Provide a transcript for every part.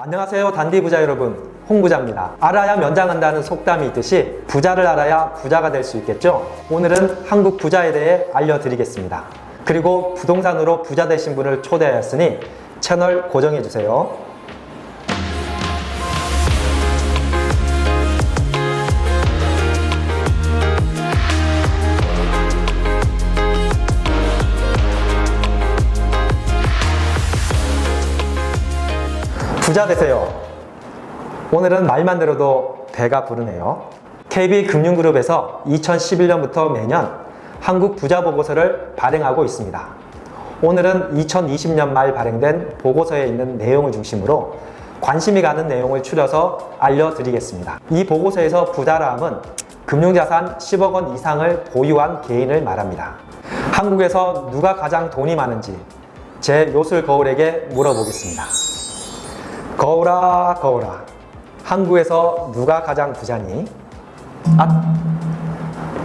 안녕하세요, 단디부자 여러분, 홍부자입니다. 알아야 면장한다는 속담이 있듯이 부자를 알아야 부자가 될 수 있겠죠. 오늘은 한국 부자에 대해 알려드리겠습니다. 그리고 부동산으로 부자 되신 분을 초대하였으니 채널 고정해주세요. 부자 되세요. 오늘은 말만 들어도 배가 부르네요. KB금융그룹에서 2011년부터 매년 한국 부자 보고서를 발행하고 있습니다. 오늘은 2020년 말 발행된 보고서에 있는 내용을 중심으로 관심이 가는 내용을 추려서 알려드리겠습니다. 이 보고서에서 부자라 함은 금융자산 10억 원 이상을 보유한 개인을 말합니다. 한국에서 누가 가장 돈이 많은지 제 요술 거울에게 물어보겠습니다. 거울아, 거울아, 한국에서 누가 가장 부자니?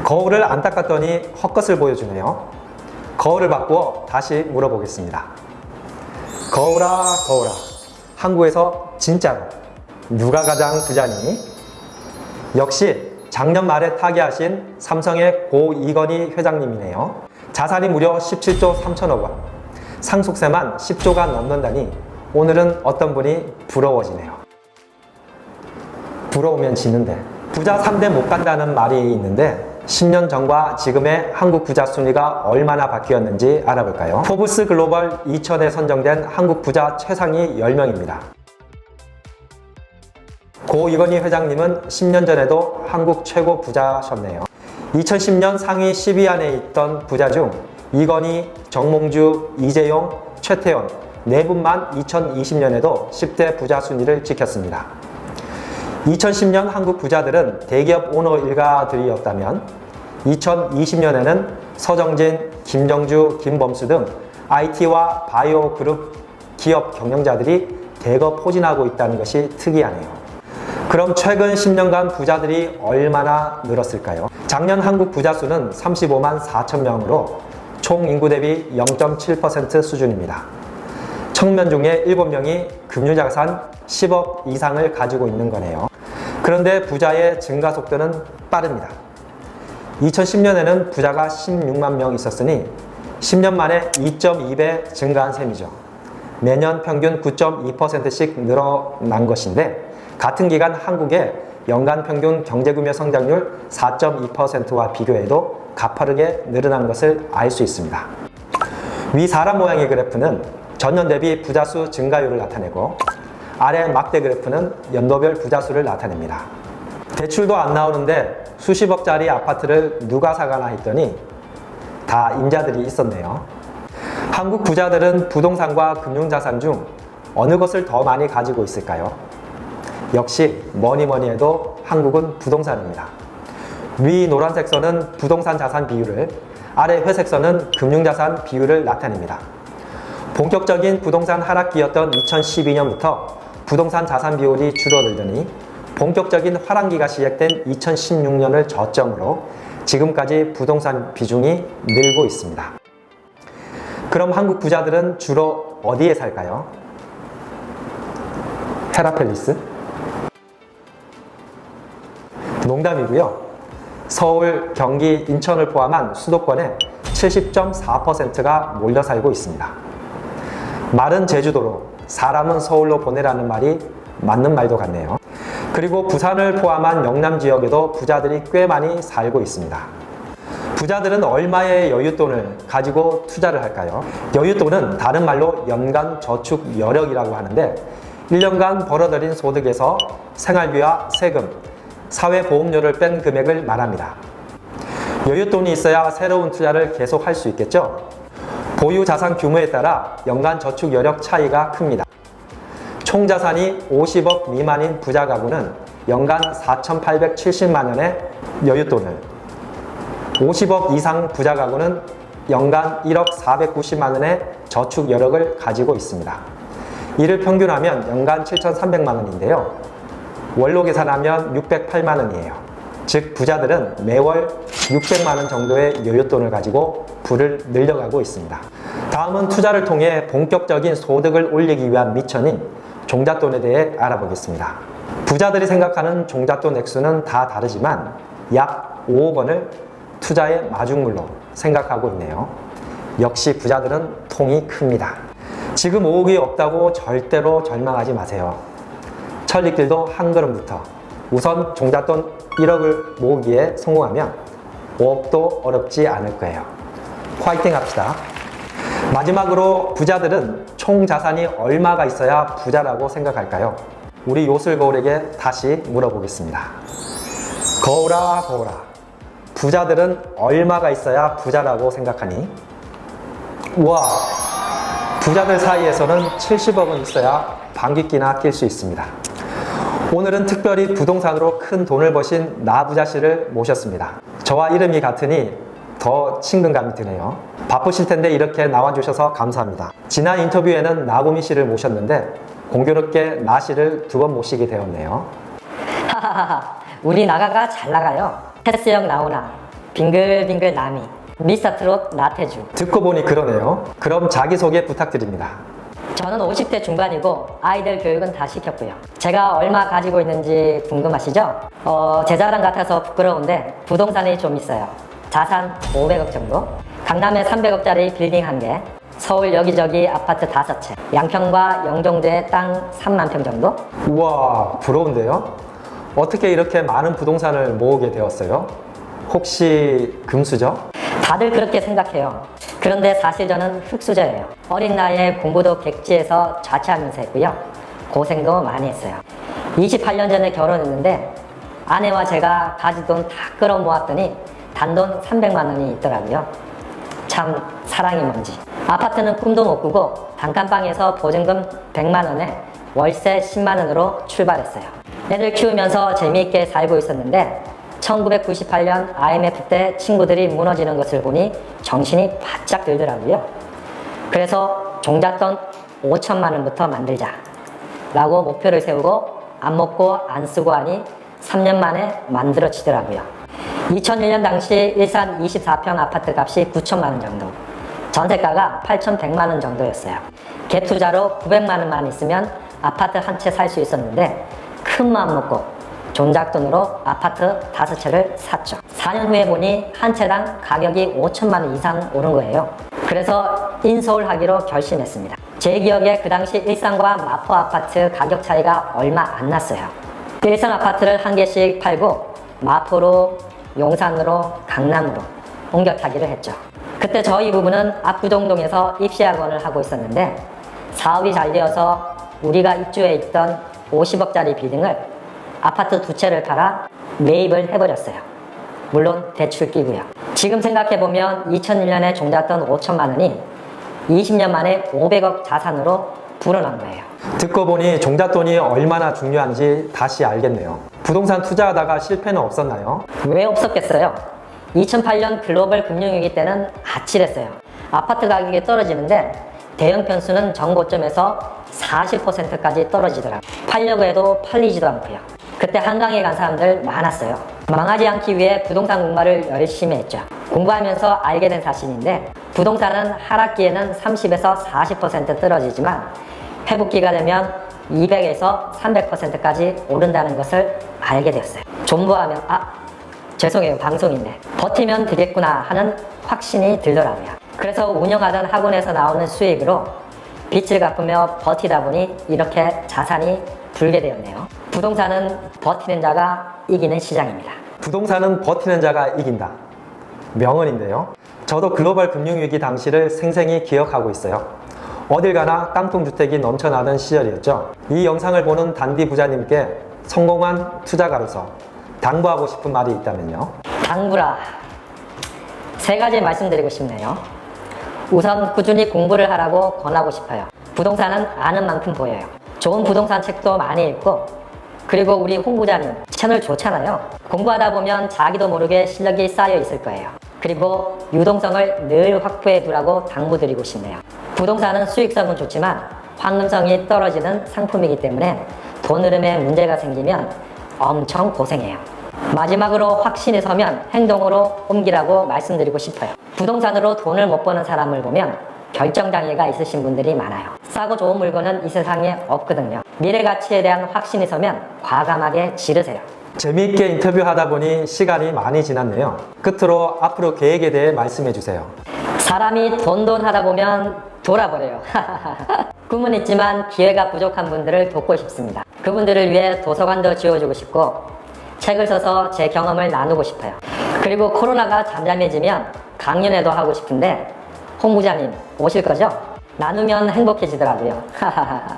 거울을 안 닦았더니 헛것을 보여주네요. 거울을 바꾸어 다시 물어보겠습니다. 거울아, 거울아, 한국에서 진짜로 누가 가장 부자니? 역시 작년 말에 타계하신 삼성의 고 이건희 회장님이네요. 자산이 무려 17조 3천억 원, 상속세만 10조가 넘는다니 오늘은 어떤 분이 부러워지네요. 부러우면 지는데. 부자 3대 못 간다는 말이 있는데 10년 전과 지금의 한국 부자 순위가 얼마나 바뀌었는지 알아볼까요? 포브스 글로벌 2000에 선정된 한국 부자 최상위 10명입니다. 고 이건희 회장님은 10년 전에도 한국 최고 부자셨네요. 2010년 상위 10위 안에 있던 부자 중 이건희, 정몽주, 이재용, 최태원 네 분만 2020년에도 10대 부자 순위를 지켰습니다. 2010년 한국 부자들은 대기업 오너 일가들이었다면 2020년에는 서정진, 김정주, 김범수 등 IT와 바이오 그룹 기업 경영자들이 대거 포진하고 있다는 것이 특이하네요. 그럼 최근 10년간 부자들이 얼마나 늘었을까요? 작년 한국 부자 수는 35만 4천 명으로 총 인구 대비 0.7% 수준입니다. 청년 중에 7명이 금융자산 10억 이상을 가지고 있는 거네요. 그런데 부자의 증가 속도는 빠릅니다. 2010년에는 부자가 16만 명 있었으니 10년 만에 2.2배 증가한 셈이죠. 매년 평균 9.2%씩 늘어난 것인데 같은 기간 한국의 연간 평균 경제구매 성장률 4.2%와 비교해도 가파르게 늘어난 것을 알 수 있습니다. 위 사람 모양의 그래프는 전년 대비 부자수 증가율을 나타내고 아래 막대 그래프는 연도별 부자수를 나타냅니다. 대출도 안 나오는데 수십억짜리 아파트를 누가 사가나 했더니 다 임자들이 있었네요. 한국 부자들은 부동산과 금융자산 중 어느 것을 더 많이 가지고 있을까요? 역시 뭐니 해도 한국은 부동산입니다. 위 노란색 선은 부동산 자산 비율을, 아래 회색 선은 금융자산 비율을 나타냅니다. 본격적인 부동산 하락기였던 2012년부터 부동산 자산 비율이 줄어들더니 본격적인 화랑기가 시작된 2016년을 저점으로 지금까지 부동산 비중이 늘고 있습니다. 그럼 한국 부자들은 주로 어디에 살까요? 헤라펠리스? 농담이고요. 서울, 경기, 인천을 포함한 수도권의 70.4%가 몰려 살고 있습니다. 말은 제주도로, 사람은 서울로 보내라는 말이 맞는 말도 같네요. 그리고 부산을 포함한 영남 지역에도 부자들이 꽤 많이 살고 있습니다. 부자들은 얼마의 여윳돈을 가지고 투자를 할까요? 여윳돈은 다른 말로 연간 저축 여력이라고 하는데 1년간 벌어들인 소득에서 생활비와 세금, 사회보험료를 뺀 금액을 말합니다. 여윳돈이 있어야 새로운 투자를 계속 할 수 있겠죠? 보유 자산 규모에 따라 연간 저축 여력 차이가 큽니다. 총 자산이 50억 미만인 부자 가구는 연간 4,870만 원의 여윳돈을, 50억 이상 부자 가구는 연간 1억 490만 원의 저축 여력을 가지고 있습니다. 이를 평균하면 연간 7,300만 원인데요. 월로 계산하면 608만 원이에요. 즉 부자들은 매월 600만 원 정도의 여윳돈을 가지고 부를 늘려가고 있습니다. 다음은 투자를 통해 본격적인 소득을 올리기 위한 미천인 종잣돈에 대해 알아보겠습니다. 부자들이 생각하는 종잣돈 액수는 다 다르지만 약 5억 원을 투자의 마중물로 생각하고 있네요. 역시 부자들은 통이 큽니다. 지금 5억이 없다고 절대로 절망하지 마세요. 천리길도 한 걸음부터 우선 종잣돈 1억을 모으기에 성공하면 5억도 어렵지 않을 거예요. 화이팅 합시다. 마지막으로 부자들은 총 자산이 얼마가 있어야 부자라고 생각할까요? 우리 요술 거울에게 다시 물어보겠습니다. 거울아 거울아, 부자들은 얼마가 있어야 부자라고 생각하니? 우와, 부자들 사이에서는 70억은 있어야 방귀끼나 낄 수 있습니다. 오늘은 특별히 부동산으로 큰 돈을 버신 나부자 씨를 모셨습니다. 저와 이름이 같으니 더 친근감이 드네요. 바쁘실 텐데 이렇게 나와주셔서 감사합니다. 지난 인터뷰에는 나고미 씨를 모셨는데 공교롭게 나 씨를 2번 모시게 되었네요. 하하하하, 우리 나가가 잘 나가요. 테스형 나오나, 빙글빙글 남이, 미스터트롯 나태주. 듣고 보니 그러네요. 그럼 자기소개 부탁드립니다. 저는 50대 중반이고 아이들 교육은 다 시켰고요. 제가 얼마 가지고 있는지 궁금하시죠? 제 자랑 같아서 부끄러운데 부동산이 좀 있어요. 자산 500억 정도, 강남에 300억짜리 빌딩 1개, 서울 여기저기 아파트 5채, 양평과 영종도에 땅 3만 평 정도? 우와, 부러운데요? 어떻게 이렇게 많은 부동산을 모으게 되었어요? 혹시 금수저? 다들 그렇게 생각해요. 그런데 사실 저는 흙수저예요. 어린 나이에 공부도 객지에서 자취하면서 했고요. 고생도 많이 했어요. 28년 전에 결혼했는데 아내와 제가 가진 돈 다 끌어 모았더니 단돈 300만 원이 있더라고요. 참 사랑이 뭔지. 아파트는 꿈도 못 꾸고 단칸방에서 보증금 100만 원에 월세 10만 원으로 출발했어요. 애들 키우면서 재미있게 살고 있었는데 1998년 IMF 때 친구들이 무너지는 것을 보니 정신이 바짝 들더라고요. 그래서 종잣돈 5천만 원부터 만들자 라고 목표를 세우고 안 먹고 안 쓰고 하니 3년 만에 만들어지더라고요. 2001년 당시 일산 24평 아파트 값이 9천만 원 정도, 전세가가 8,100만 원 정도였어요. 갭투자로 900만 원만 있으면 아파트 한 채 살 수 있었는데 큰 마음 먹고 종잣돈으로 아파트 5채를 샀죠. 4년 후에 보니 한 채당 가격이 5천만 원 이상 오른 거예요. 그래서 인서울하기로 결심했습니다. 제 기억에 그 당시 일산과 마포 아파트 가격 차이가 얼마 안 났어요. 일산 아파트를 한 개씩 팔고 마포로, 용산으로, 강남으로 옮겨 타기를 했죠. 그때 저희 부부는 압구정동에서 입시학원을 하고 있었는데 사업이 잘 되어서 우리가 입주해 있던 50억짜리 빌딩을 아파트 2채를 팔아 매입을 해버렸어요. 물론 대출 끼고요. 지금 생각해보면 2001년에 종잣돈 5천만 원이 20년 만에 500억 자산으로 불어난 거예요. 듣고 보니 종잣돈이 얼마나 중요한지 다시 알겠네요. 부동산 투자하다가 실패는 없었나요? 왜 없었겠어요? 2008년 글로벌 금융위기 때는 아찔했어요. 아파트 가격이 떨어지는데 대형 편수는 정고점에서 40%까지 떨어지더라고요. 팔려고 해도 팔리지도 않고요. 그때 한강에 간 사람들 많았어요. 망하지 않기 위해 부동산 공부를 열심히 했죠. 공부하면서 알게 된 사실인데 부동산은 하락기에는 30에서 40% 떨어지지만 회복기가 되면 200에서 300%까지 오른다는 것을 알게 되었어요. 존버하면 죄송해요, 방송인데 버티면 되겠구나 하는 확신이 들더라고요. 그래서 운영하던 학원에서 나오는 수익으로 빚을 갚으며 버티다 보니 이렇게 자산이 불게 되었네요. 부동산은 버티는 자가 이기는 시장입니다. 부동산은 버티는 자가 이긴다. 명언인데요. 저도 글로벌 금융위기 당시를 생생히 기억하고 있어요. 어딜 가나 깡통주택이 넘쳐나던 시절이었죠. 이 영상을 보는 단디 부자님께 성공한 투자가로서 당부하고 싶은 말이 있다면요? 당부라. 3가지 말씀드리고 싶네요. 우선 꾸준히 공부를 하라고 권하고 싶어요. 부동산은 아는 만큼 보여요. 좋은 부동산 책도 많이 읽고, 그리고 우리 홍 부자님 채널 좋잖아요. 공부하다 보면 자기도 모르게 실력이 쌓여 있을 거예요. 그리고 유동성을 늘 확보해 두라고 당부드리고 싶네요. 부동산은 수익성은 좋지만 황금성이 떨어지는 상품이기 때문에 돈 흐름에 문제가 생기면 엄청 고생해요. 마지막으로 확신이 서면 행동으로 옮기라고 말씀드리고 싶어요. 부동산으로 돈을 못 버는 사람을 보면 결정장애가 있으신 분들이 많아요. 싸고 좋은 물건은 이 세상에 없거든요. 미래 가치에 대한 확신이 서면 과감하게 지르세요. 재미있게 인터뷰하다 보니 시간이 많이 지났네요. 끝으로 앞으로 계획에 대해 말씀해 주세요. 사람이 돈돈 하다 보면 돌아버려요. 꿈은 있지만 기회가 부족한 분들을 돕고 싶습니다. 그분들을 위해 도서관도 지어주고 싶고 책을 써서 제 경험을 나누고 싶어요. 그리고 코로나가 잠잠해지면 강연회도 하고 싶은데 홍 부장님 오실 거죠? 나누면 행복해지더라고요.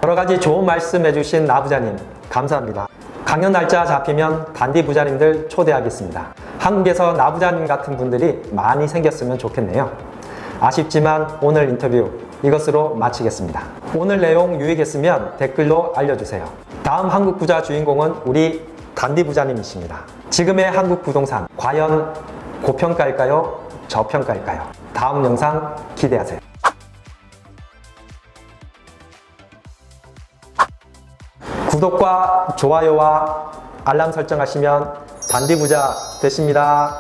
여러 가지 좋은 말씀 해주신 나 부자님 감사합니다. 강연 날짜 잡히면 단디 부자님들 초대하겠습니다. 한국에서 나 부자님 같은 분들이 많이 생겼으면 좋겠네요. 아쉽지만 오늘 인터뷰 이것으로 마치겠습니다. 오늘 내용 유익했으면 댓글로 알려주세요. 다음 한국 부자 주인공은 우리 단디 부자님이십니다. 지금의 한국 부동산 과연 고평가일까요? 저평가일까요? 다음 영상 기대하세요. 구독과 좋아요와 알람 설정하시면 단디 부자 되십니다.